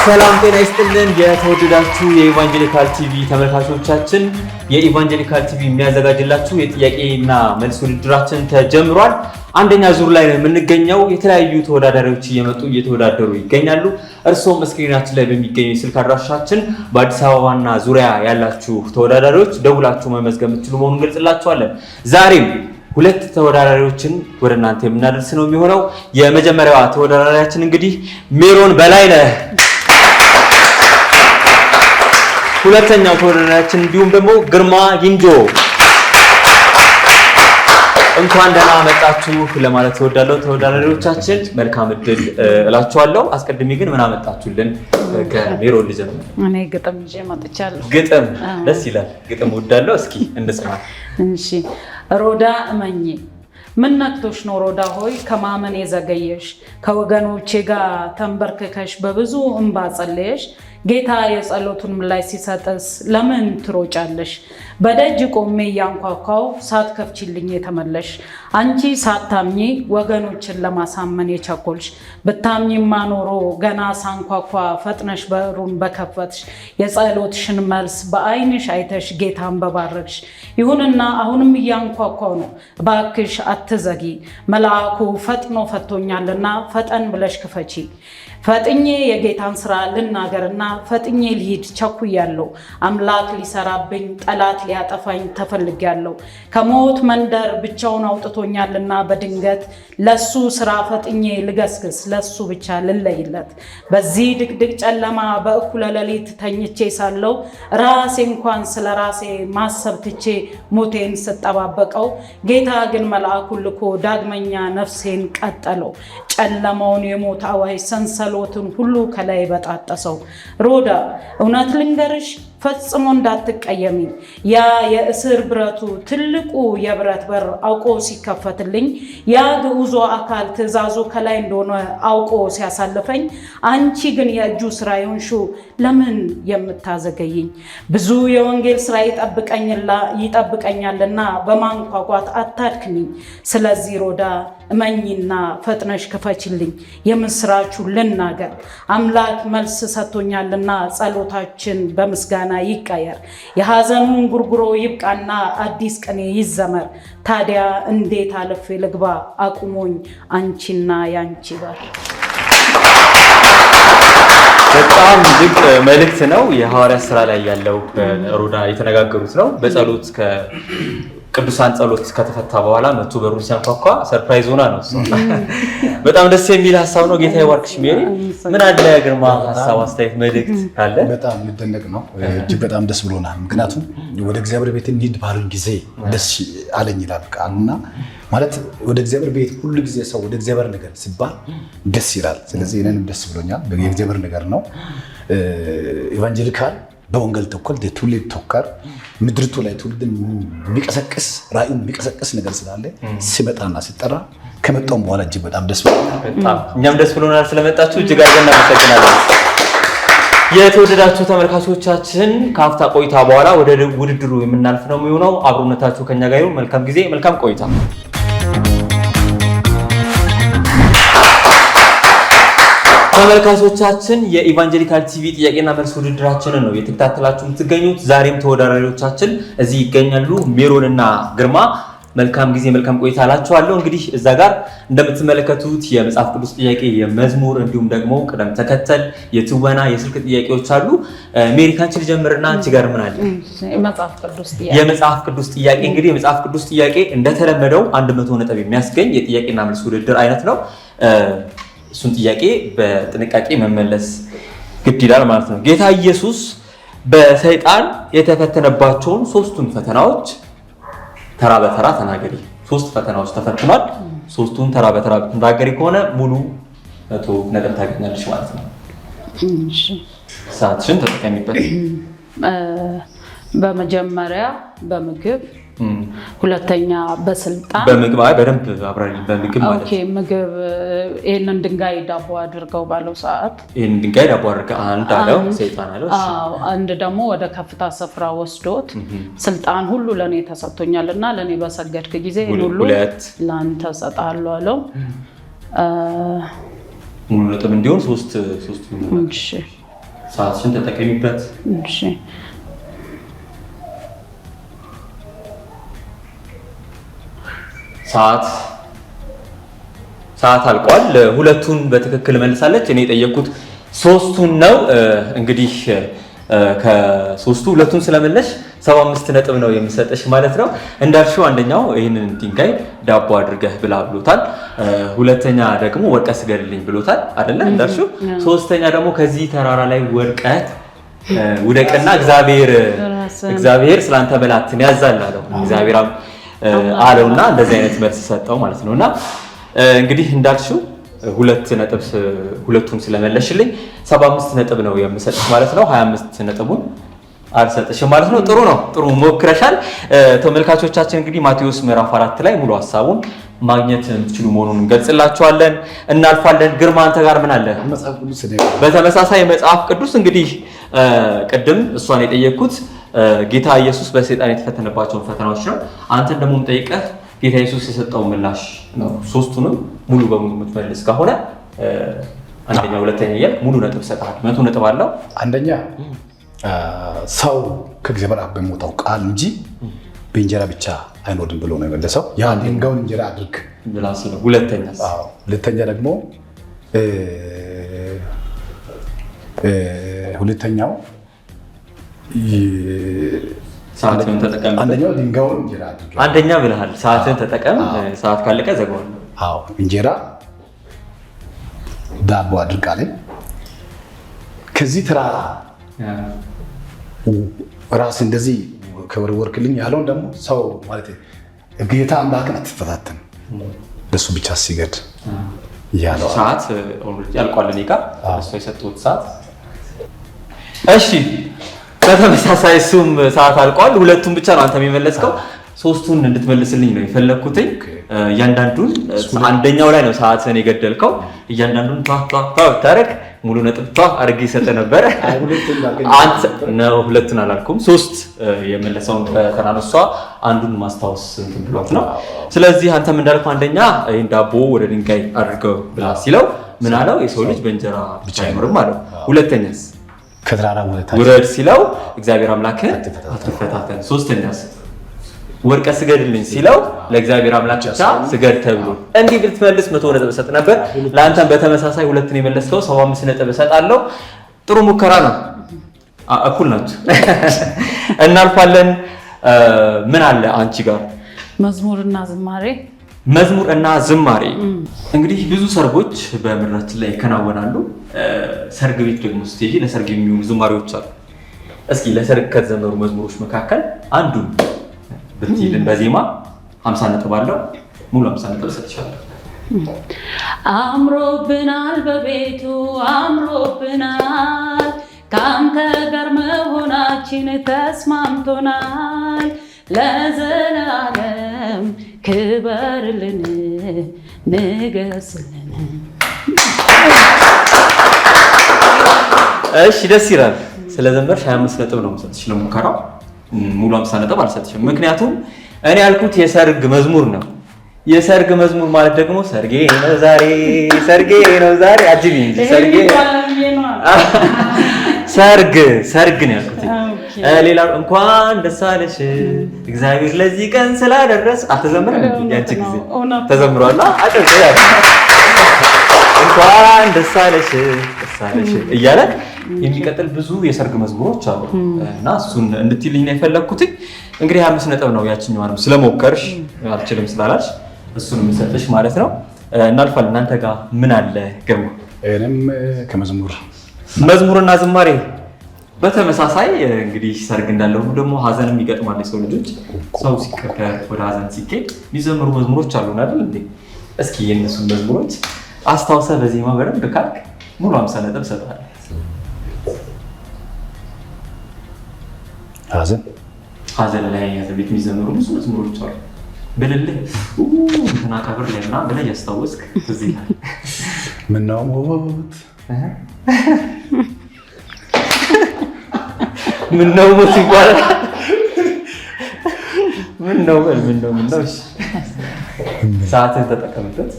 ሰላም ጤና ይስጥልን የተወደዳችሁ የኢቫንጀሊካል ቲቪ ተመልካቾቻችን የኢቫንጀሊካል ቲቪ የሚያዘጋጅላችሁ የጥያቄና መልስ ውድድራችን ተጀምሯል። አንደኛ ዙር ላይ የምንገኘው የተለያዩ ተወዳዳሪዎች እየመጡ እየተወዳደሩ ይገኛሉ። እርሶም ስክሪናችን ላይ በሚገኘው የስልክ አድራሻችን በአዲስ አበባና ዙሪያ ያላችሁ ተወዳዳሪዎች ደውላችሁ መመዝገብ የምትችሉ መሆኑን ገልጽላችኋለን። ዛሬም ሁለት ተወዳዳሪዎችን ወደ እናንተ የምናደርስ ነው የሚሆነው። የመጀመሪያዋ ተወዳዳሪያችን እንግዲህ ሜሮን በላይነህ፣ ሁለተኛው ተወዳዳሪያችን እንዲሁም ደግሞ ግርማ ይንጆ። እንኳን ደህና መጣችሁ ለማለት ተወዳለው ተወዳዳሪዎቻችን መልካም እድል እላችኋለሁ። አስቀድሜ ግን ምን አመጣችሁልን? ከሜሮን ልጀምር። እኔ ግጥም ይዤ መጥቻለሁ። ግጥም ደስ ይላል። ግጥም ወዳለው እስኪ እንስማ። እሺ። ሮዳ እመኚ ምን ነክቶሽ ነው ሮዳ ሆይ ከማመን የዘገየሽ? ከወገኖቼ ጋር ተንበርክከሽ በብዙ እንባ ጸለየሽ። ጌታ የጸሎቱን ምላሽ ሲሰጥስ ለምን ትሮጫለሽ? በደጅ ቆሜ እያንኳኳው ሳትከፍቺልኝ የተመለሽ። አንቺ ሳታምኚ ወገኖችን ለማሳመን የቸኮልሽ። ብታምኚማ ኖሮ ገና ሳንኳኳ ፈጥነሽ በሩን በከፈትሽ። የጸሎትሽን መልስ በዓይንሽ አይተሽ ጌታን በባረክሽ። ይሁንና አሁንም እያንኳኳው ነው፣ እባክሽ አትዘጊ። መልአኩ ፈጥኖ ፈቶኛልና ፈጠን ብለሽ ክፈቺ። ፈጥኜ የጌታን ስራ ልናገርና ፈጥኜ ልሂድ ቸኩያለሁ። አምላክ ሊሰራብኝ ጠላት ሊያጠፋኝ ተፈልጊያለሁ። ከሞት መንደር ብቻውን አውጥቶኛልና በድንገት ለሱ ስራ ፈጥኜ ልገስግስ፣ ለሱ ብቻ ልለይለት። በዚህ ድቅድቅ ጨለማ በእኩለ ሌሊት ተኝቼ ሳለው ራሴ እንኳን ስለ ራሴ ማሰብ ትቼ ሞቴን ስጠባበቀው ጌታ ግን መልአኩን ልኮ ዳግመኛ ነፍሴን ቀጠለው። ጨለማውን የሞት አዋጅ ሰንሰሎትን ሁሉ ከላይ በጣጠሰው። ሮዳ እውነት ልንገርሽ ፈጽሞ እንዳትቀየሚ። ያ የእስር ብረቱ ትልቁ የብረት በር አውቆ ሲከፈትልኝ፣ ያ ግዑዞ አካል ትእዛዙ ከላይ እንደሆነ አውቆ ሲያሳልፈኝ፣ አንቺ ግን የእጁ ስራ የሆንሽው ለምን የምታዘገይኝ? ብዙ የወንጌል ስራ ይጠብቀኛልና በማንኳኳት አታድክሚኝ። ስለዚህ ሮዳ እመኚና ፈጥነሽ ክፈችልኝ፣ የምስራቹን ልናገር። አምላክ መልስ ሰጥቶኛልና ጸሎታችን በምስጋና ይቀየር። የሐዘኑን ጉርጉሮ ይብቃና አዲስ ቀኔ ይዘመር። ታዲያ እንዴት አልፌ ልግባ አቁሞኝ አንቺና ያንቺ በር። በጣም ድንቅ መልእክት ነው። የሐዋርያት ስራ ላይ ያለው ሮዳ የተነጋገሩት ነው። በጸሎት ቅዱሳን ጸሎት ከተፈታ በኋላ መቶ በሩን ሲያንኳኳ ሰርፕራይዝ ሆና ነው። በጣም ደስ የሚል ሐሳብ ነው። ጌታ ይባርክሽ ሜሪ። ምን አለ ግርማ ሐሳብ አስተያየት መልእክት ካለ? በጣም ልደነቅ ነው። እጅግ በጣም ደስ ብሎናል። ምክንያቱም ወደ እግዚአብሔር ቤት እንሂድ ባሉኝ ጊዜ ደስ አለኝ ይላል ቃልና ማለት ወደ እግዚአብሔር ቤት ሁሉ ጊዜ ሰው ወደ እግዚአብሔር ነገር ሲባል ደስ ይላል። ስለዚህ እኔንም ደስ ብሎኛል። የእግዚአብሔር ነገር ነው። ኢቫንጀሊካል በወንጌል ተኮል ትውልድ ተኮር ምድርቱ ላይ ትውልድን የሚቀሰቅስ ራእዩን የሚቀሰቅስ ነገር ስላለ ሲመጣና ሲጠራ ከመጣው በኋላ እጅግ በጣም ደስ ብሎናል። እኛም ደስ ብሎናል ስለመጣችሁ እጅግ አድርገን እናመሰግናለን። የተወደዳችሁ ተመልካቾቻችን ከአፍታ ቆይታ በኋላ ወደ ውድድሩ የምናልፍ ነው የሚሆነው። አብሮነታችሁ ከኛ ጋር ይሁን። መልካም ጊዜ፣ መልካም ቆይታ። ተመልካቾቻችን የኢቫንጀሊካል ቲቪ ጥያቄና መልስ ውድድራችንን ነው የተከታተላችሁ የምትገኙት። ዛሬም ተወዳዳሪዎቻችን እዚህ ይገኛሉ። ሜሮንና ግርማ መልካም ጊዜ መልካም ቆይታ አላችኋለሁ። እንግዲህ እዛ ጋር እንደምትመለከቱት የመጽሐፍ ቅዱስ ጥያቄ፣ የመዝሙር እንዲሁም ደግሞ ቅደም ተከተል፣ የትወና፣ የስልክ ጥያቄዎች አሉ። ሜሪ ካንቺ ልጀምርና አንቺ ጋር ምን አለ? የመጽሐፍ ቅዱስ ጥያቄ እንግዲህ የመጽሐፍ ቅዱስ ጥያቄ እንደተለመደው 100 ነጥብ የሚያስገኝ የጥያቄና መልስ ውድድር አይነት ነው። እሱን ጥያቄ በጥንቃቄ መመለስ ግድ ይላል ማለት ነው። ጌታ ኢየሱስ በሰይጣን የተፈተነባቸውን 3ቱን ፈተናዎች ተራ በተራ ተናገሪ። 3 ፈተናዎች ተፈትኗል። 3ቱን ተራ በተራ ተናገሪ ከሆነ ሙሉ 100 ነጥብ ታገኛለሽ ማለት ነው። እሺ፣ ሰዓትሽን ተጠቀሚበት። በመጀመሪያ በምግብ፣ ሁለተኛ በስልጣን። በምግብ በደንብ አብራሪ። በምግብ ማለት ኦኬ፣ ምግብ ይሄንን ድንጋይ ዳቦ አድርገው ባለው ሰዓት ይሄንን ድንጋይ ዳቦ አድርገው አንድ አለው ሰይጣን አለው። አንድ ደግሞ ወደ ከፍታ ስፍራ ወስዶት ስልጣን ሁሉ ለኔ ተሰጥቶኛልና ለኔ በሰገድክ ጊዜ ሁሉ ላንተ ሰጣለሁ አለው። ሙሉ ነጥብ እንዲሆን 3 እሺ ሰዓትሽን ተጠቀሚበት። እሺ ሰዓት አልቋል። ሁለቱን በትክክል መልሳለች። እኔ የጠየኩት ሶስቱን ነው። እንግዲህ ከሶስቱ ሁለቱን ስለመለሽ 75 ነጥብ ነው የምሰጥሽ ማለት ነው። እንዳልሽው አንደኛው ይህንን ድንጋይ ዳቦ አድርገህ ብላ ብሎታል። ሁለተኛ ደግሞ ወርቀ ስገድልኝ ብሎታል አይደለ እንዳልሽው። ሶስተኛ ደግሞ ከዚህ ተራራ ላይ ወርቀህ ውደቅና እግዚአብሔር ስላንተ መላእክትን ያዛል አለው። እግዚአብሔር አለውና እንደዚህ አይነት መልስ ሰጠው ማለት ነውና እንግዲህ እንዳልሽው ሁለቱን ስለመለሽልኝ 75 ነጥብ ነው የምሰጥሽ ማለት ነው። 25 ነጥቡን አልሰጥሽም ማለት ነው። ጥሩ ሞክረሻል። ተመልካቾቻችን እንግዲህ ማቴዎስ ምዕራፍ 4 ላይ ሙሉ ሐሳቡን ማግኘት የምትችሉ መሆኑን እንገልጽላችኋለን። እናልፋለን። ግርማ አንተ ጋር ምን አለ? በተመሳሳይ መጽሐፍ ቅዱስ እንግዲህ ቅድም እሷን የጠየቅኩት ጌታ ኢየሱስ በሰይጣን የተፈተነባቸውን ፈተናዎች ነው። አንተን ደግሞ የምጠይቀህ ጌታ ኢየሱስ የሰጠው ምላሽ ነው። ሶስቱንም ሙሉ በሙሉ የምትመልስ ከሆነ አንደኛ፣ ሁለተኛ እያልክ ሙሉ ነጥብ ሰጥሃል። 100 ነጥብ አለው። አንደኛ ሰው ከእግዚአብሔር አብ በሚወጣው ቃል እንጂ በእንጀራ ብቻ አይኖርም ብሎ ነው የመለሰው። ያ ድንጋዩን እንጀራ አድርግ ብላ ሲለው። ሁለተኛ ደግሞ ሁለተኛው ሰዓትን ተጠቀም። አንደኛው ድንጋዩን እንጀራ አድርግ። አንደኛ ብለሃል። ሰዓትን ተጠቀም። ሰዓት ካለቀ ዘጋዋለሁ። አዎ እንጀራ ዳቦ አድርግ አለኝ። ከዚህ ተራራ ራስ እንደዚህ ከወርወርክልኝ ያለውን ደግሞ ሰው ማለት ጌታ አምላክን አትፈታተን ለሱ ብቻ ሲገድ ያለው ሰዓት ኦልሬዲ አልቋል። እኔ ጋር እሱ የሰጡት ሰዓት። እሺ በተመሳሳይ እሱም ሰዓት አልቋል። ሁለቱን ብቻ ነው አንተ የሚመለስከው። ሶስቱን እንድትመልስልኝ ነው የፈለግኩት። እያንዳንዱን አንደኛው ላይ ነው ሰዓትን የገደልከው። እያንዳንዱን ታረክ ሙሉ ነጥብ አድርጌ ይሰጥ ነበር። ሁለቱን አላልኩም። ሶስት የመለሰውን ከተናነሷ አንዱን ማስታወስ እንትን ብሏት ነው። ስለዚህ አንተም እንዳልከው አንደኛ ይህን ዳቦ ወደ ድንጋይ አድርገው ብላ ሲለው ምን አለው? የሰው ልጅ በእንጀራ ብቻ አይኖርም አለው። ሁለተኛስ ከተራራ ውረድ ሲለው እግዚአብሔር አምላክህን አትፈታተን። ሶስተኛስ ወርቀ ስገድልኝ ሲለው ለእግዚአብሔር አምላክ ብቻ ስገድ ተብሎ። እንዲህ ብትመልስ 100 ነጥብ እሰጥ ነበር። ለአንተም በተመሳሳይ ሁለቱን የመለስከው 75 ነጥብ እሰጣለሁ። ጥሩ ሙከራ ነው። እኩል ናችሁ። እናልፋለን። ምን አለ አንቺ ጋር? መዝሙርና ዝማሬ። እንግዲህ ብዙ ሰርጎች በምድራችን ላይ ይከናወናሉ። ሰርግ ቤት ደግሞ ስትሄጂ ለሰርግ የሚሆኑ ዝማሬዎች አሉ። እስኪ ለሰርግ ከተዘመሩ መዝሙሮች መካከል አንዱን ብትይልን በዜማ 50 ነጥብ አለው። ሙሉ 50 ነጥብ ሰጥቻለሁ። አምሮብናል፣ በቤቱ አምሮብናል፣ ከአንተ ጋር መሆናችን ተስማምቶናል። ለዘላለም ክበርልን፣ ንገስልን። እሺ ደስ ይላል። ስለዘመርሽ 25 ነጥብ ነው የምሰጥሽ ለሙከራው። ሙሉ 50 ነጥብ አልሰጥሽም። ምክንያቱም እኔ ያልኩት የሰርግ መዝሙር ነው። የሰርግ መዝሙር ማለት ደግሞ ሰርጌ ነው ዛሬ አጅቢ እንጂ ሰርግ ነው ያልኩት። ሌላ እንኳን ደስ አለሽ እግዚአብሔር ለዚህ ቀን ስላደረስ አልተዘመረም። ያንቺ ጊዜ ተዘምሯል። እንኳን ደስ አለሽ እያለ የሚቀጥል ብዙ የሰርግ መዝሙሮች አሉ እና እሱን እንድትይልኝ ነው የፈለግኩት። እንግዲህ 25 ነጥብ ነው። ያችኛዋንም ስለሞከርሽ አልችልም ስላላልሽ እሱን የምሰጥሽ ማለት ነው። እናልፋለን። እናንተ ጋር ምን አለ ግርማ? እኔም መዝሙርና ዝማሬ በተመሳሳይ እንግዲህ ሰርግ እንዳለው ደግሞ ሀዘንም ይገጥማል። የሰው ልጆች ሰው ሲቀበር ወደ ሀዘን ሲኬድ የሚዘምሩ መዝሙሮች አሉን አይደል እንዴ? እስኪ የእነሱን መዝሙሮች አስታውሰ በዜማ በደንብ ካልክ ሙሉ 50 ነጥብ ሰጥሃል። ሀዘን ላይ ያዘ ቤት የሚዘምሩ ብዙ መዝሙሮች አሉ። ብልልህ እንትና ቀብር ላይ ምናምን ብለህ ያስታወስክ እዚህ ጋር ምነው ሞት ይባላል። ምነው ሰዓትን ተጠቀምበት።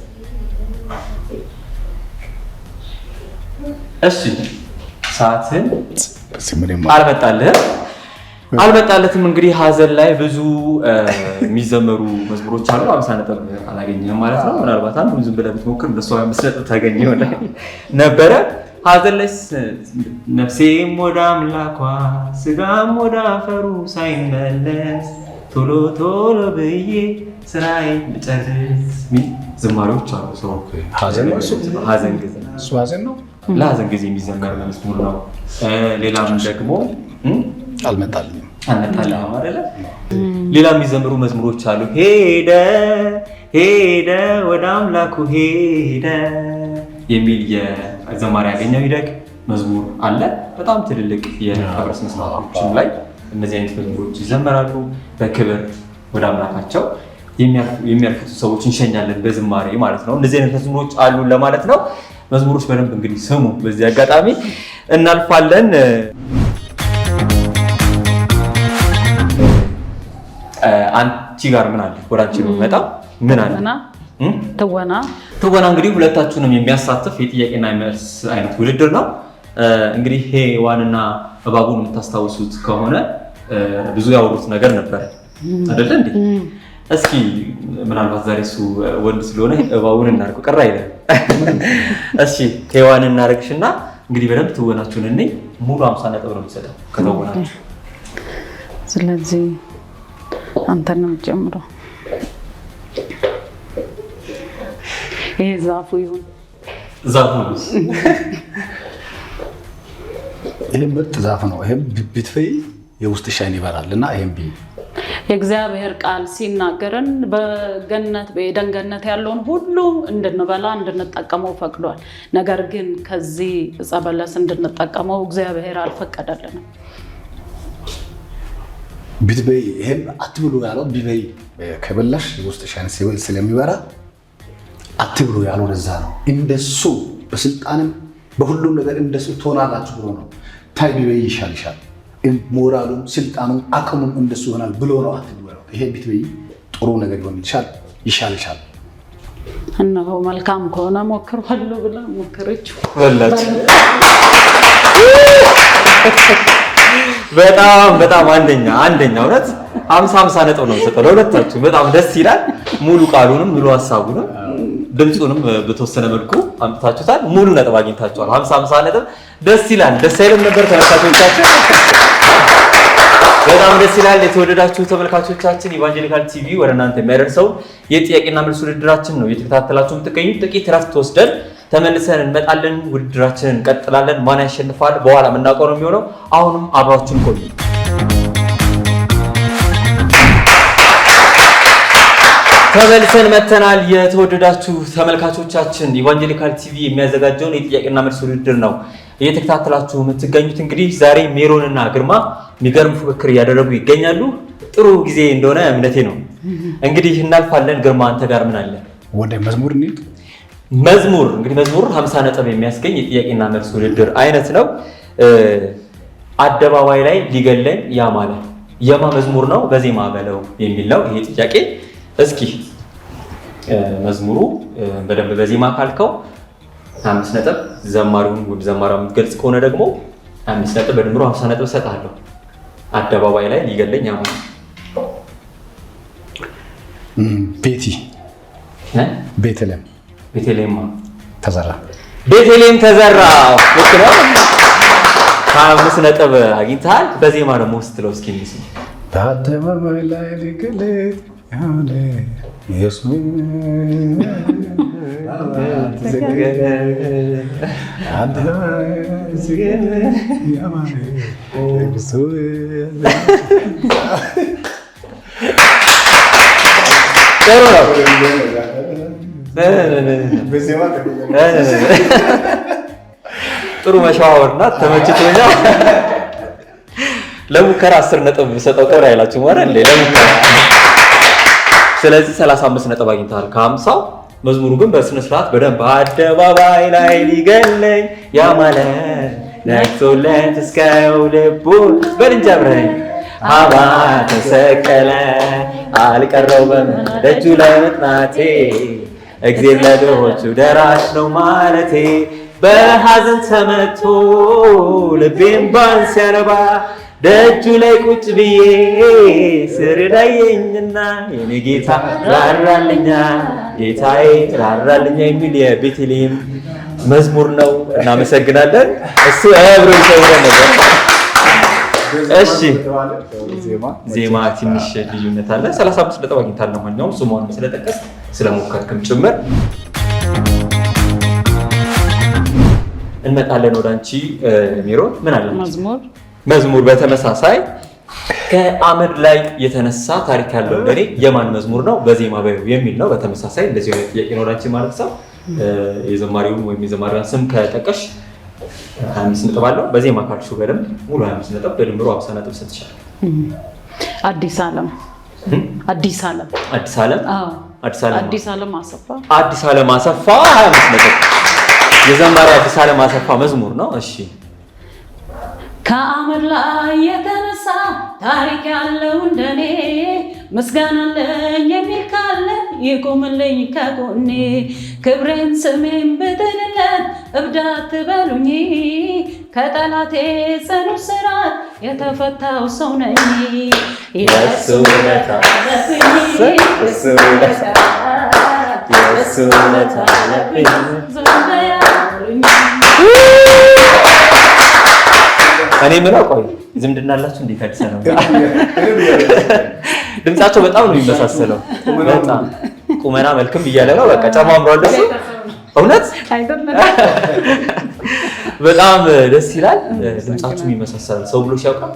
እሺ ሰዓትን አልመጣለትም። እንግዲህ ሀዘን ላይ ብዙ የሚዘመሩ መዝሙሮች አሉ። 50 ነጥብ አላገኘህም ማለት ነው። ምናልባት አንዱን ዝም ብለህ ብትሞክር እንደሱ 5 ነጥብ ታገኘ ነበረ። ሀዘን ላይ ነፍሴም ወደ አምላኳ ስጋም ወደ አፈሩ ሳይመለስ ቶሎ ቶሎ ብዬ ስራዬን ልጨርስ ዝማሬዎች አሉ። ሰው ሀዘን ጊዜ ለሀዘን ጊዜ የሚዘመር መዝሙር ነው። ሌላም ደግሞ አልመጣልኝም አይደለ? ሌላ የሚዘምሩ መዝሙሮች አሉ። ሄደ ወደ አምላኩ ሄደ የሚል የዘማሪ ያገኘው ይደግ መዝሙር አለ። በጣም ትልልቅ የቀብር ስነ ስርዓቶችም ላይ እነዚህ አይነት መዝሙሮች ይዘመራሉ። በክብር ወደ አምላካቸው የሚያልፉት ሰዎች እንሸኛለን በዝማሬ ማለት ነው። እንደዚህ አይነት መዝሙሮች አሉ ለማለት ነው። መዝሙሮች በደንብ እንግዲህ ስሙ። በዚህ አጋጣሚ እናልፋለን። አንቺ ጋር ምን አለ? ወደ አንቺ ብመጣ ምን አለ? ትወና እንግዲህ ሁለታችሁንም የሚያሳትፍ የጥያቄና መልስ አይነት ውድድር ነው። እንግዲህ ሔዋንና እባቡን የምታስታውሱት ከሆነ ብዙ ያወሩት ነገር ነበር አይደለ እንዴ? እስኪ ምናልባት ዛሬ እሱ ወንድ ስለሆነ እባቡን እናድርገው፣ ቀራ አይደል? እሺ ሔዋንን እናደርግሽና እንግዲህ በደንብ ትወናችሁን እኔ ሙሉ 50 ነጥብ ነው የምትሰጠው ከተወናችሁ። ስለዚህ አንተ ነው የምትጀምረው። ይሄ ዛፉ ይሁን ዛፉ ነው። ይሄ ምርጥ ዛፍ ነው። ይሄም ብትፈይ የውስጥ ሻይን ይበራል እና ይሄም የእግዚአብሔር ቃል ሲናገረን በገነት በኤደን ገነት ያለውን ሁሉ እንድንበላ እንድንጠቀመው ፈቅዷል። ነገር ግን ከዚህ ዕፀ በለስ እንድንጠቀመው እግዚአብሔር አልፈቀደልንም። ብትበይ ይሄን አትብሉ ያለው ቢበይ ከበላሽ የውስጥ ሻይን ስለሚበራ አትብሉ ያለው ለዛ ነው። እንደሱ በስልጣንም በሁሉም ነገር እንደሱ ትሆናላችሁ ብሎ ነው። ታይ ቢበይ ይሻልሻል፣ ሞራሉም ስልጣኑም አቅሙም እንደሱ ይሆናል ብሎ ነው አትብሉ ያለው። ይሄ ብትበይ ጥሩ ነገር ይሻልሻል። እነሆ መልካም ከሆነ ሞክረዋለሁ ብላ ሞከረችው በላች። በጣም አንደኛ እውነት 50 ነጥብ ነው የምሰጠው ለሁለታችሁ። በጣም ደስ ይላል። ሙሉ ቃሉንም ሙሉ ሀሳቡንም ድምፁንም በተወሰነ መልኩ አምጥታችሁታል። ሙሉ ነጥብ አግኝታችኋል። 50 ነጥብ ደስ ይላል። ደስ አይልም ነበር ተመልካቾቻችን? በጣም ደስ ይላል። የተወደዳችሁ ተመልካቾቻችን ኢቫንጀሊካል ቲቪ ወደ እናንተ የሚያደርሰው የጥያቄና መልስ ውድድራችን ነው እየተከታተላችሁ የምትገኙት። ጥቂት እረፍት ወስደን ተመልሰን እንመጣለን። ውድድራችንን እንቀጥላለን። ማን ያሸንፋል በኋላ የምናውቀው ነው የሚሆነው። አሁንም አብራችሁን ቆዩ። ተመልሰን መተናል። የተወደዳችሁ ተመልካቾቻችን ኢቫንጀሊካል ቲቪ የሚያዘጋጀውን የጥያቄና መልስ ውድድር ነው እየተከታተላችሁ የምትገኙት። እንግዲህ ዛሬ ሜሮንና ግርማ የሚገርም ፉክክር እያደረጉ ይገኛሉ። ጥሩ ጊዜ እንደሆነ እምነቴ ነው። እንግዲህ እናልፋለን። ግርማ አንተ ጋር ምን አለ? ወደ መዝሙር እንሂድ። መዝሙር 50 ነጥብ የሚያስገኝ የጥያቄና መልስ ውድድር አይነት ነው። አደባባይ ላይ ሊገለኝ ያማለ የማ መዝሙር ነው? በዜማ በለው የሚል ነው ይሄ ጥያቄ። እስኪ መዝሙሩ በደንብ በዜማ ካልከው 5 ነጥብ፣ ዘማሪውን ውድ ዘማሪውን የምትገልጽ ከሆነ ደግሞ 5 ነጥብ፣ በድምሩ 50 ነጥብ እሰጥሃለሁ። አደባባይ ላይ ሊገለኝ ያማለ ቤተልሔም ተዘራ። ልክ ነው። 5 ነጥብ አግኝተሃል። በዜማ ደግሞ ስትለው እስኪ እንስማ። በአደባባይ ላይ ሊገለጥ ያማለ ኢየሱስ ጥሩ መሸዋወርና ተመችቶኛል። ለሙከራ 10 ነጥብ ሰጠው ቀር አይላችሁ ማለት ለሙከራ። ስለዚህ 35 ነጥብ አግኝተሃል ከ50። መዝሙሩ ግን በስነ ስርዓት በደንብ አደባባይ ላይ ሊገለኝ ያማለ ነክቶለት እስከው ልቡ በልንጀብረኝ አባ ተሰቀለ አልቀረው በደጁ ላይ መጥናቴ እግዜር ለድሆቹ ደራሽ ነው ማለቴ በሐዘን ተመቶ ልቤን ባን ሲያነባ ደጁ ላይ ቁጭ ብዬ ስርዳየኝና የኔ ጌታ ራራልኛ ጌታዬ ራራልኛ የሚል የቤተልሔም መዝሙር ነው። እናመሰግናለን። እሱ አብሮ ይሰውረን ነበር። እሺ ዜማ ትንሽ ልዩነት አለ። 35 ነጥብ አግኝታል። ለማንኛውም ስሟን ስለጠቀስ ስለሞከርክም ጭምር እንመጣለን ወደ አንቺ ሜሮን። ምን አለ መዝሙር በተመሳሳይ ከአመድ ላይ የተነሳ ታሪክ ያለው እንደኔ የማን መዝሙር ነው? በዜማ በዩ የሚል ነው። በተመሳሳይ እንደዚህ አይነት ጥያቄ ነው ወዳንቺ ማለት ነው። የዘማሪውን ወይም የዘማሪዋን ስም ከጠቀሽ 25 ነጥብ አለው። በዜማ ካልሽው በደንብ ሙሉ 25 ነጥብ በድምሩ 50 ነጥብ ሰጥሻለሁ። አዲስ ዓለም አሰፋ 25 ነጥብ የዘማሪ አዲስ ዓለም አሰፋ መዝሙር ነው። እሺ ከአመድ ላይ የተነሳ ታሪክ ያለው እንደኔ ምስጋና አለኝ የሚል ካለ ይቁምልኝ ከጎኔ ክብሬን ስሜን ብጥልለት እብድ አትበሉኝ ከጠላቴ ጽኑ እስራት የተፈታው ሰው ነኝ። የእሱ ውለታ አለብኝ እኔ ምለው ቆይ ዝምድና አላችሁ እንዴት? አዲስ ነው ድምጻቸው በጣም ነው የሚመሳሰለው። በጣም ቁመና መልክም እያለ ነው በቃ ጨማምሯል። ደስ እውነት በጣም ደስ ይላል። ድምጻችሁ ይመሳሰላል። ሰው ብሎ ሲያውቃል።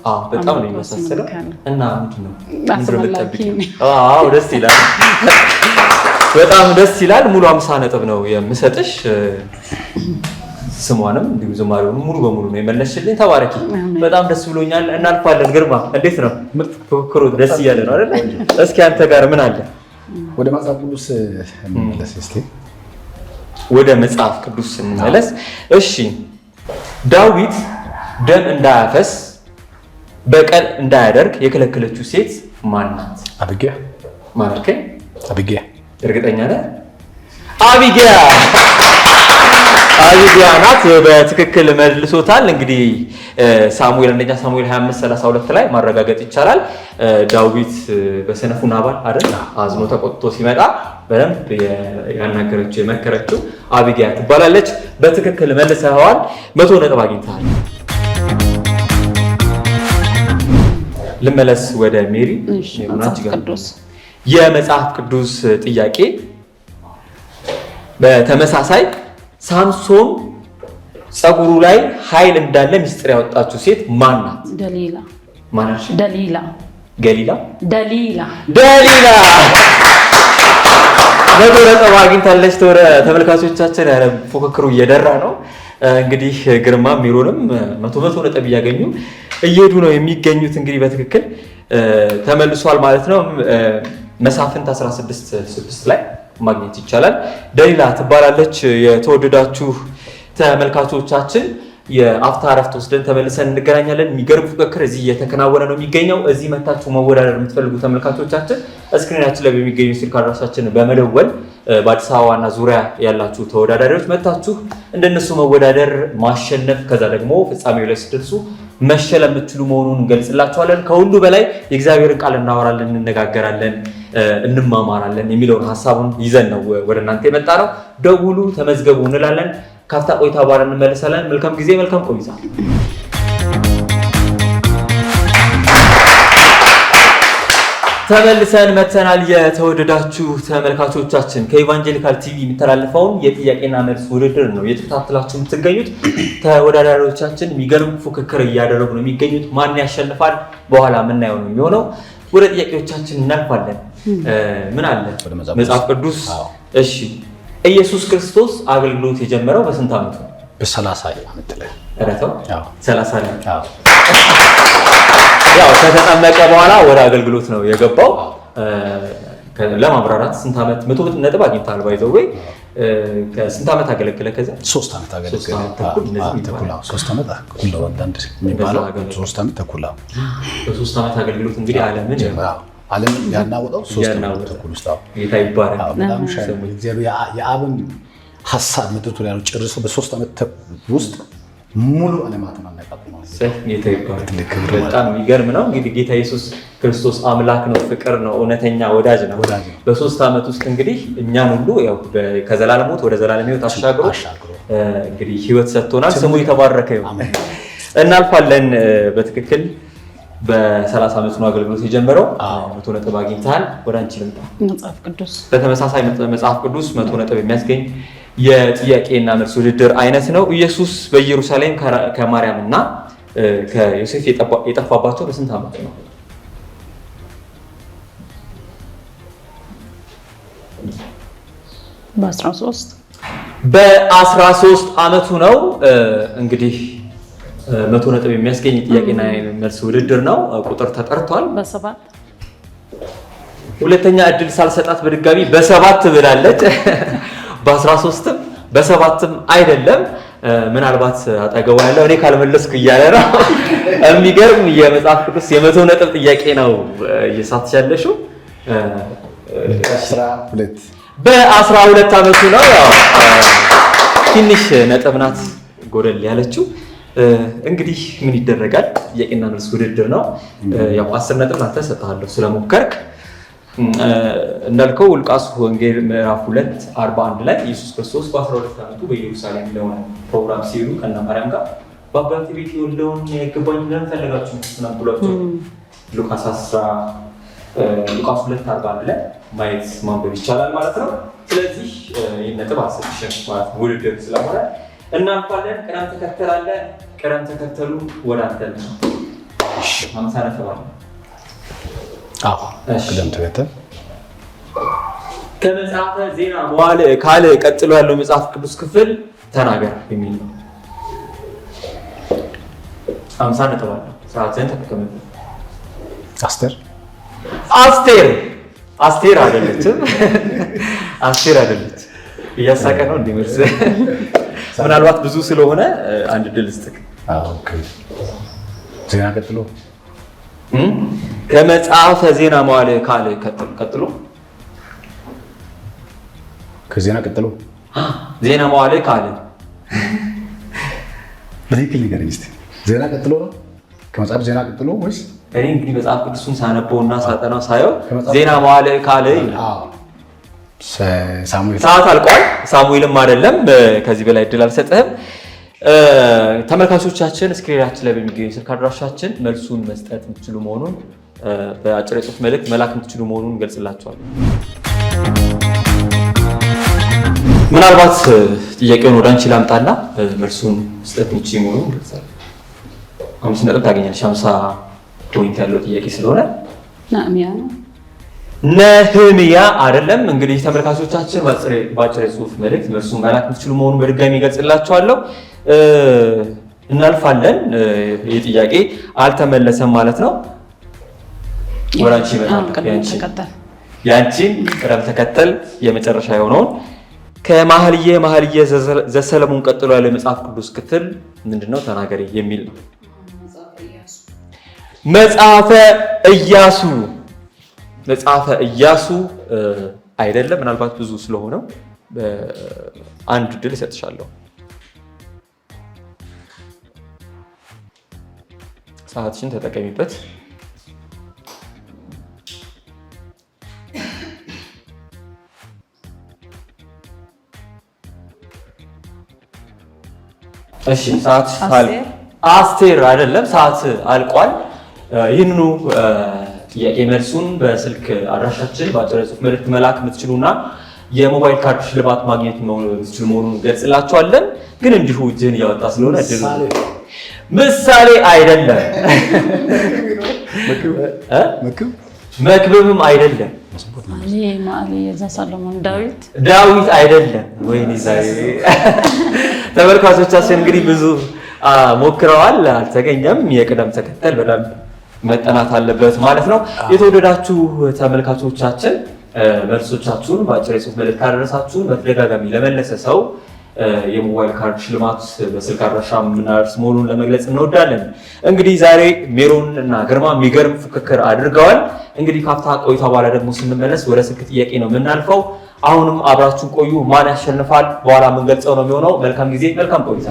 አዎ በጣም ነው የሚመሳሰለው። እና ምንድነው አዎ ደስ ይላል። በጣም ደስ ይላል። ሙሉ 50 ነጥብ ነው የምሰጥሽ። ስሟንም እንዲሁ ዘማሪውን ሙሉ በሙሉ ነው የመለስሽልኝ። ተባረኪ። በጣም ደስ ብሎኛል። እናልፋለን። ግርማ እንዴት ነው? ፉክክሩ ደስ እያለ ነው አይደል? እስኪ አንተ ጋር ምን አለ? ወደ መጽሐፍ ቅዱስ እንመለስ እስቲ። ወደ መጽሐፍ ቅዱስ እንመለስ። እሺ ዳዊት ደም እንዳያፈስ በቀል እንዳያደርግ የከለከለችው ሴት ማን ናት? አቢግያ። ማለት አቢግያ። እርግጠኛ ነህ? አቢግያ ናት። በትክክል መልሶታል። እንግዲህ ሳሙኤል አንደኛ ሳሙኤል 25:32 ላይ ማረጋገጥ ይቻላል። ዳዊት በሰነፉ ናባል አይደል አዝኖ ተቆጥቶ ሲመጣ በደንብ ያናገረችው የመከረችው አቢግያ ትባላለች። በትክክል መልሰዋል። 100 ነጥብ አግኝተሃል። ልመለስ ወደ ሜሪ። የመጽሐፍ ቅዱስ ጥያቄ በተመሳሳይ ሳምሶን ፀጉሩ ላይ ኃይል እንዳለ ምስጢር ያወጣችው ሴት ማን ናት? ደሊላ። ማናሽ? ደሊላ። ገሊላ። ደሊላ። መቶ ነጥብ አግኝታለች። ተመልካቾቻችን ያለ ፉክክሩ እየደራ ነው። እንግዲህ ግርማ ሜሮንም መቶ ነጥብ እያገኙ እየሄዱ ነው የሚገኙት። እንግዲህ በትክክል ተመልሷል ማለት ነው። መሳፍንት 16:6 ላይ ማግኘት ይቻላል። ደሊላ ትባላለች። የተወደዳችሁ ተመልካቾቻችን የአፍታ እረፍት ወስደን ተመልሰን እንገናኛለን። የሚገርም ፉክክር እዚህ እየተከናወነ ነው የሚገኘው። እዚህ መታችሁ መወዳደር የምትፈልጉ ተመልካቾቻችን እስክሪናችን ላይ በሚገኙ ስልክ አድራሻችን በመደወል በአዲስ አበባና ዙሪያ ያላችሁ ተወዳዳሪዎች መታችሁ እንደነሱ መወዳደር ማሸነፍ፣ ከዛ ደግሞ ፍጻሜው ላይ ስትደርሱ መሸለም የምትችሉ መሆኑን እንገልጽላችኋለን። ከሁሉ በላይ የእግዚአብሔርን ቃል እናወራለን፣ እንነጋገራለን፣ እንማማራለን የሚለውን ሀሳቡን ይዘን ነው ወደ እናንተ የመጣ ነው። ደውሉ፣ ተመዝገቡ እንላለን። ካፍታ ቆይታ በኋላ እንመለሳለን። መልካም ጊዜ፣ መልካም ቆይታ። ተመልሰን መተናል። የተወደዳችሁ ተመልካቾቻችን ከኢቫንጀሊካል ቲቪ የሚተላለፈውን የጥያቄና መልስ ውድድር ነው የተከታተላችሁ የምትገኙት። ተወዳዳሪዎቻችን የሚገርም ፉክክር እያደረጉ ነው የሚገኙት። ማን ያሸንፋል በኋላ የምናየው ነው የሚሆነው። ወደ ጥያቄዎቻችን እናልፋለን። ምን አለ መጽሐፍ ቅዱስ? እሺ ኢየሱስ ክርስቶስ አገልግሎት የጀመረው በስንት ዓመቱ ነው? በ30 ዓመት ላይ። ረተው 30 ላይ ያው ከተጠመቀ በኋላ ወደ አገልግሎት ነው የገባው። ለማብራራት ስንት ዓመት 100 ነጥብ አግኝታል። ባይዘው ወይ ከስንት ዓመት አገለገለ? ከዛ 3 ዓመት አገለገለ። 3 ዓመት ሁሉ አንዳንድ የሚባለው 3 ዓመት ተኩል። በ3 ዓመት አገልግሎት እንግዲህ ዓለምን ያናወጠው 3 ዓመት ተኩል ውስጥ ጌታ ይባረክ። በጣም እግዚአብሔር የአብን ሀሳብ ምድርቱ ላይ ያለው ጨርሶ በ3 ዓመት ውስጥ ሙሉ ዓለማትን አነቃቅሏል። በጣም የሚገርም ነው። እንግዲህ ጌታ ኢየሱስ ክርስቶስ አምላክ ነው፣ ፍቅር ነው፣ እውነተኛ ወዳጅ ነው። በ3 ዓመት ውስጥ እንግዲህ እኛን ሁሉ ያው ከዘላለም ሞት ወደ ዘላለም ሕይወት አሻግሮ እንግዲህ ሕይወት ሰጥቶናል። ስሙ የተባረከ ይሁን። እናልፋለን። በትክክል በ30 ዓመት ነው አገልግሎት የጀመረው። 100 ነጥብ አግኝተሃል። ወደ አንቺ ልምጣ። መጽሐፍ ቅዱስ በተመሳሳይ መጽሐፍ ቅዱስ 100 ነጥብ የሚያስገኝ የጥያቄና መልስ ውድድር አይነት ነው። ኢየሱስ በኢየሩሳሌም ከማርያም እና ከዮሴፍ የጠፋባቸው በስንት ዓመት ነው? በ13 ዓመቱ ነው። እንግዲህ 100 ነጥብ የሚያስገኝ የጥያቄና መልስ ውድድር ነው። ቁጥር ተጠርቷል። በ7 ሁለተኛ እድል ሳልሰጣት በድጋሚ በ7 ብላለች። በ13ም በ7ም አይደለም። ምናልባት አጠገቡ ያለው እኔ ካልመለስኩ እያለ ነው። የሚገርም የመጽሐፍ ቅዱስ የ100 ነጥብ ጥያቄ ነው እየሳትሽ ያለሽው። በ12 ዓመቱ ነው። ትንሽ ነጥብ ናት ጎደል ያለችው። እንግዲህ ምን ይደረጋል፣ ጥያቄና መልስ ውድድር ነው። ያው 10 ነጥብ አንተ ሰጥሃለሁ ስለሞከርክ። እንዳልከው ሉቃስ ወንጌል ምዕራፍ 2:41 ላይ ኢየሱስ ክርስቶስ በ12 ዓመቱ በኢየሩሳሌም ለሆነ ፕሮግራም ሲሄዱ ከእነ ማርያም ጋር በአባቴ ቤት የወለደውን የገባኝ ለምን ፈለጋችሁ ብሏቸው ሉቃስ 2:41 ላይ ማየት ማንበብ ይቻላል ማለት ነው። ስለዚህ ይህ ነጥብ አሰጥሽም ማለት ነው ውድድር ስለሆነ እናልፋለን። ቅደም ተከተል አለ። ቅደም ተከተሉ ወደ አንተ ነው። 50 ነጥብ አለ። ቅደም ተከተል ከመጽሐፈ ዜና መዋዕል ካልዕ ቀጥሎ ያለው መጽሐፍ ቅዱስ ክፍል ተናገር የሚል ነው። 50 ነጥብ አለ። ሰዓትን ተጠቀምበት። አስቴር አይደለችም። አስቴር አይደለች። እያሳቀ ነው እንዲመልስ ምናልባት ብዙ ስለሆነ አንድ ድል ስጥክ። ዜና ቀጥሎ ከመጽሐፈ ዜና መዋዕል ካልዕ ቀጥሎ ከዜና ቀጥሎ ዜና መዋዕል ካልዕ በትክክል ንገረኝ እስኪ። ዜና ቀጥሎ ነው ከመጽሐፍ ዜና ቀጥሎ ወይስ? እኔ እንግዲህ መጽሐፍ ቅዱሱን ሳነበውና ሳጠናው ሳየው ዜና መዋዕል ካልዕ ይላል። ሰዓት አልቋል። ሳሙኤልም አይደለም። ከዚህ በላይ እድል አልሰጥህም። ተመልካቾቻችን ስክሪናችን ላይ በሚገኙ ስልክ አድራሻችን መልሱን መስጠት የምትችሉ መሆኑን በአጭር የጽሁፍ መልእክት መላክ የምትችሉ መሆኑን እንገልጽላችኋለን። ምናልባት ጥያቄውን ወደ አንቺ ላምጣና መልሱን መስጠት የምትችሉ መሆኑን እንገልጻለን። 5 ነጥብ ታገኛለሽ። 50 ፖይንት ያለው ጥያቄ ስለሆነ ነህምያ አይደለም። እንግዲህ ተመልካቾቻችን በአጭር የጽሁፍ መልእክት መልሱን መላክ የምትችሉ መሆኑን በድጋሚ እገልጽላችኋለሁ። እናልፋለን። ይህ ጥያቄ አልተመለሰም ማለት ነው። ወራንቺ ያንቺን ቅደም ተከተል የመጨረሻ የሆነውን ከመኃልየ ዘሰሎሞን ቀጥሎ ያለው የመጽሐፍ ቅዱስ ክፍል ምንድነው? ተናገሪ የሚል ነው። መጽሐፈ ኢያሱ አይደለም። ምናልባት ብዙ ስለሆነው አንድ ድል እሰጥሻለሁ። ሰዓትሽን ተጠቀሚበት። እሺ፣ ሰዓት አስቴር አይደለም። ሰዓት አልቋል። ይህንኑ ጥያቄ መልሱን በስልክ አድራሻችን በአጭር ጽሁፍ መልእክት መላክ የምትችሉና የሞባይል ካርድ ሽልማት ማግኘት የምትችሉ መሆኑን ገልጽላችኋለን። ግን እንዲሁ እጅህን እያወጣ ስለሆነ ምሳሌ አይደለም። መክብብም አይደለም። ዳዊት አይደለም። ወይኔ ዛሬ ተመልካቾቻችን እንግዲህ ብዙ ሞክረዋል፣ አልተገኘም። የቅደም ተከተል በደንብ መጠናት አለበት ማለት ነው። የተወደዳችሁ ተመልካቾቻችን መልሶቻችሁን በአጭር የጽሁፍ መልእክት ካደረሳችሁን በተደጋጋሚ ለመለሰ ሰው የሞባይል ካርድ ሽልማት በስልክ አድራሻ የምናደርስ መሆኑን ለመግለጽ እንወዳለን። እንግዲህ ዛሬ ሜሮን እና ግርማ የሚገርም ፉክክር አድርገዋል። እንግዲህ ካፍታ ቆይታ በኋላ ደግሞ ስንመለስ ወደ ስልክ ጥያቄ ነው የምናልፈው። አሁንም አብራችሁ ቆዩ። ማን ያሸንፋል በኋላ ምን ገልጸው ነው የሚሆነው። መልካም ጊዜ፣ መልካም ቆይታ።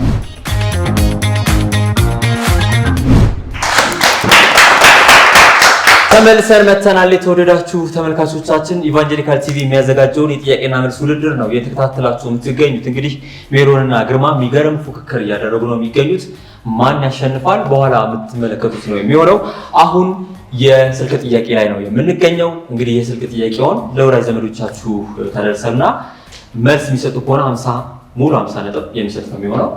ተመልሰን መተናል። የተወደዳችሁ ተመልካቾቻችን ኢቫንጀሊካል ቲቪ የሚያዘጋጀውን የጥያቄና መልስ ውድድር ነው የተከታተላችሁ የምትገኙት። እንግዲህ ሜሮንና ግርማ የሚገርም ፉክክር እያደረጉ ነው የሚገኙት። ማን ያሸንፋል በኋላ የምትመለከቱት ነው የሚሆነው። አሁን የስልክ ጥያቄ ላይ ነው የምንገኘው። እንግዲህ የስልክ ጥያቄውን ለወዳጅ ዘመዶቻችሁ ተደርሰና መልስ የሚሰጡ ከሆነ 50 ሙሉ 50 ነጥብ የሚሰጥ ነው የሚሆነው።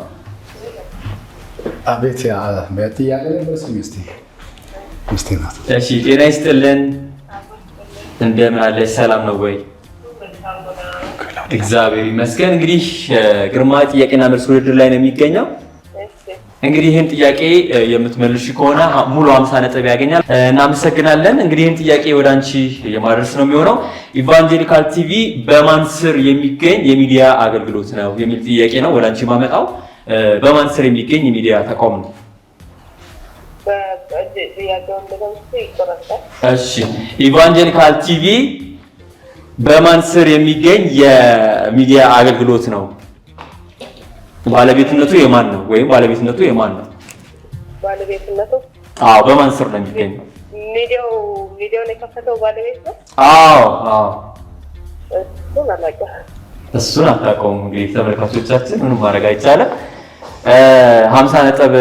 አቤት ያ በጥያቄ ላይ መልስ ሚስቲ ናት። እሺ ጤና ይስጥልን። እንደምን አለሽ? ሰላም ነው ወይ? እግዚአብሔር ይመስገን። እንግዲህ ግርማ ጥያቄና መልስ ውድድር ላይ ነው የሚገኘው። እንግዲህ ይህን ጥያቄ የምትመልሺ ከሆነ ሙሉ 50 ነጥብ ያገኛል። እናመሰግናለን። እንግዲህ ይህን ጥያቄ ወደ አንቺ የማድረስ ነው የሚሆነው። ኢቫንጀሊካል ቲቪ በማን ስር የሚገኝ የሚዲያ አገልግሎት ነው የሚል ጥያቄ ነው ወደ አንቺ ማመጣው። በማን ስር የሚገኝ የሚዲያ ተቋም ነው? እሺ ኢቫንጀሊካል ቲቪ በማን ስር የሚገኝ የሚዲያ አገልግሎት ነው? ባለቤትነቱ የማን ነው? ወይም ባለቤትነቱ የማን ነው? ባለቤትነቱ በማን ስር ነው የሚገኘው? ሚዲያውን የከፈተው ባለቤት ነው? እሱን አታውቀውም። እንግዲህ ተመልካቾቻችን ምንም ማድረግ አይቻልም። 50 ነጥብ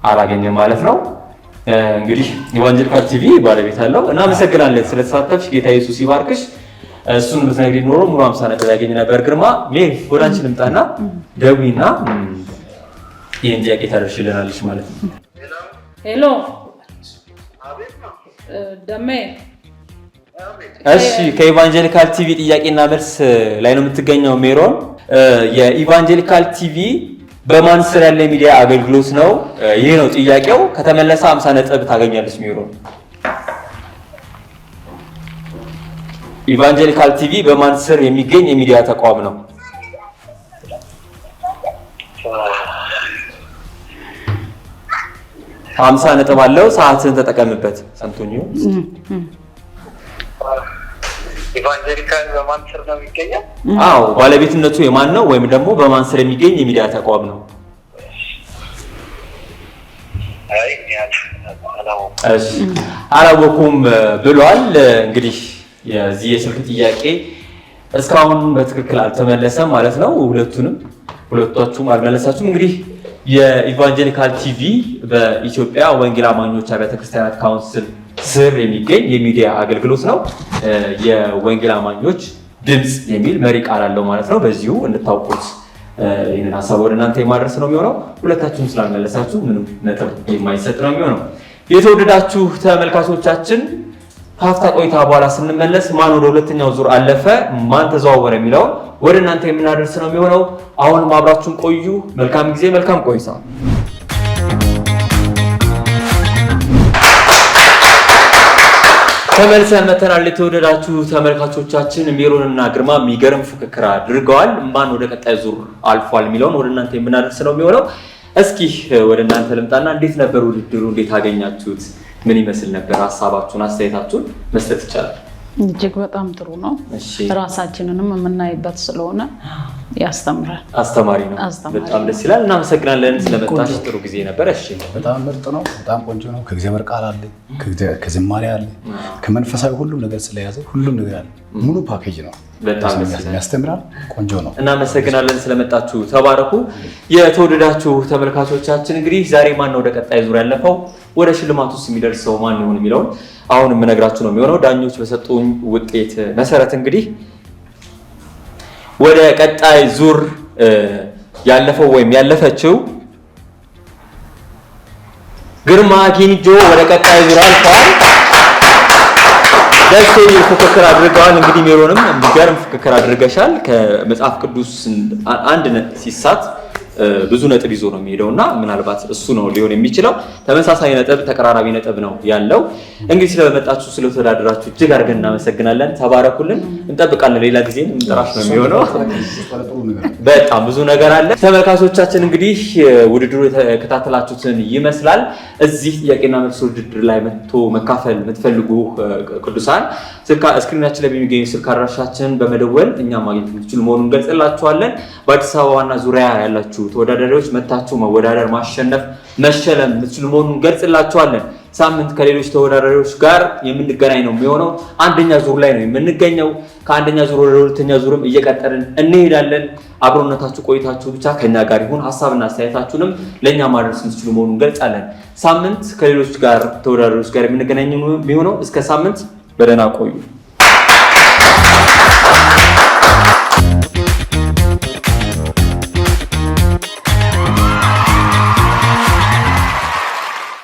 አላገኘም ማለት ነው። እንግዲህ ኢቫንጀሊካል ቲቪ ባለቤት አለው። እናመሰግናለን ስለተሳተፍሽ። ጌታ ኢየሱስ ይባርክሽ። እሱን ብትነግሪኝ ኖሮ ሙሉ 50 ነጥብ ያገኝ ነበር። ግርማ ሜሪ ወደ አንቺ ልምጣና ደዊና ይህን ጥያቄ ታደርሽልናለሽ ማለት ነው። ሄሎ ደሜ። እሺ ከኢቫንጀሊካል ቲቪ ጥያቄና መልስ ላይ ነው የምትገኘው ሜሮን። የኢቫንጀሊካል ቲቪ በማን ስር ያለ ሚዲያ አገልግሎት ነው? ይሄ ነው ጥያቄው። ከተመለሰ 50 ነጥብ ታገኛለች ሜሮን። ኢቫንጀሊካል ቲቪ በማን ስር የሚገኝ የሚዲያ ተቋም ነው? 50 ነጥብ አለው። ሰዓትን ተጠቀምበት። አንቶኒዮ ኢቫንጀሊካል በማን ስር ነው የሚገኘው? ባለቤትነቱ የማን ነው? ወይም ደግሞ በማን ስር የሚገኝ የሚዲያ ተቋም ነው? አላወኩም ብሏል። እንግዲህ የዚህ የስልክ ጥያቄ እስካሁን በትክክል አልተመለሰም ማለት ነው። ሁለታችሁም አልመለሳችሁም። እንግዲህ የኢቫንጀሊካል ቲቪ በኢትዮጵያ ወንጌል አማኞች አብያተ ክርስቲያናት ካውንስል ስር የሚገኝ የሚዲያ አገልግሎት ነው። የወንጌል አማኞች ድምፅ የሚል መሪ ቃል አለው ማለት ነው። በዚሁ እንድታውቁት ይህንን ሀሳብ ወደ እናንተ የማድረስ ነው የሚሆነው። ሁለታችሁም ስላልመለሳችሁ ምንም ነጥብ የማይሰጥ ነው የሚሆነው። የተወደዳችሁ ተመልካቾቻችን ሀፍታ ቆይታ በኋላ ስንመለስ ማን ወደ ሁለተኛው ዙር አለፈ፣ ማን ተዘዋወረ የሚለውን ወደ እናንተ የምናደርስ ነው የሚሆነው። አሁንም አብራችሁን ቆዩ። መልካም ጊዜ፣ መልካም ቆይታ። ተመልሰን መተናል። የተወደዳችሁ ተመልካቾቻችን ሜሮንና ግርማ የሚገርም ፉክክር አድርገዋል። ማን ወደ ቀጣይ ዙር አልፏል የሚለውን ወደ እናንተ የምናደርስ ነው የሚሆነው። እስኪ ወደ እናንተ ልምጣና እንዴት ነበር ውድድሩ? እንዴት አገኛችሁት? ምን ይመስል ነበር? ሀሳባችሁን፣ አስተያየታችሁን መስጠት ይቻላል። እጅግ በጣም ጥሩ ነው። ራሳችንንም የምናይበት ስለሆነ ያስተምራል። አስተማሪ ነው። በጣም ደስ ይላል። እናመሰግናለን ስለመጣሽ። ጥሩ ጊዜ ነበር። እሺ በጣም ምርጥ ነው። በጣም ቆንጆ ነው። ከእግዚአብሔር ቃል አለ፣ ከዝማሬ አለ፣ ከመንፈሳዊ ሁሉም ነገር ስለያዘ ሁሉም ነገር አለ። ሙሉ ፓኬጅ ነው። በጣም ያስተምራል። ቆንጆ ነው። እናመሰግናለን ስለመጣችሁ። ተባረኩ። የተወደዳችሁ ተመልካቾቻችን እንግዲህ ዛሬ ማን ነው ወደ ቀጣይ ዙር ያለፈው፣ ወደ ሽልማት ውስጥ የሚደርሰው ማን ይሆን የሚለውን አሁን የምነግራችሁ ነው የሚሆነው። ዳኞች በሰጡኝ ውጤት መሰረት እንግዲህ ወደ ቀጣይ ዙር ያለፈው ወይም ያለፈችው ግርማ ኪንጆ ወደ ቀጣይ ዙር አልፏል። ደስ የሚል ፉክክር አድርገዋል። እንግዲህ ሜሮንም የሚገርም ፉክክር አድርገሻል። ከመጽሐፍ ቅዱስ አንድ ሲሳት ብዙ ነጥብ ይዞ ነው የሚሄደው እና ምናልባት እሱ ነው ሊሆን የሚችለው። ተመሳሳይ ነጥብ፣ ተቀራራቢ ነጥብ ነው ያለው። እንግዲህ ስለመጣችሁ ስለተወዳደራችሁ እጅግ አድርገን እናመሰግናለን። ተባረኩልን። እንጠብቃለን። ሌላ ጊዜ እንጠራሽ ነው የሚሆነው። በጣም ብዙ ነገር አለ። ተመልካቾቻችን እንግዲህ ውድድሩ የተከታተላችሁትን ይመስላል። እዚህ ጥያቄና መልስ ውድድር ላይ መጥቶ መካፈል የምትፈልጉ ቅዱሳን ስክሪናችን ላይ በሚገኙ ስልክ አድራሻችንን በመደወል እኛ ማግኘት የምትችሉ መሆኑን እንገልጽላችኋለን። በአዲስ አበባና ዙሪያ ያላችሁ ተወዳዳሪዎች መታችሁ መወዳደር፣ ማሸነፍ፣ መሸለም የምትችሉ መሆኑን እንገልጽላችኋለን። ሳምንት ከሌሎች ተወዳዳሪዎች ጋር የምንገናኝ ነው የሚሆነው። አንደኛ ዙር ላይ ነው የምንገኘው። ከአንደኛ ዙር ወደ ሁለተኛ ዙርም እየቀጠልን እንሄዳለን። አብሮነታችሁ ቆይታችሁ ብቻ ከኛ ጋር ይሁን። ሐሳብና አስተያየታችሁንም ለኛ ማድረስ የምትችሉ መሆኑን እንገልጻለን። ሳምንት ከሌሎች ጋር ተወዳዳሪዎች ጋር የምንገናኝ ነው የሚሆነው። እስከ ሳምንት በደህና ቆዩ።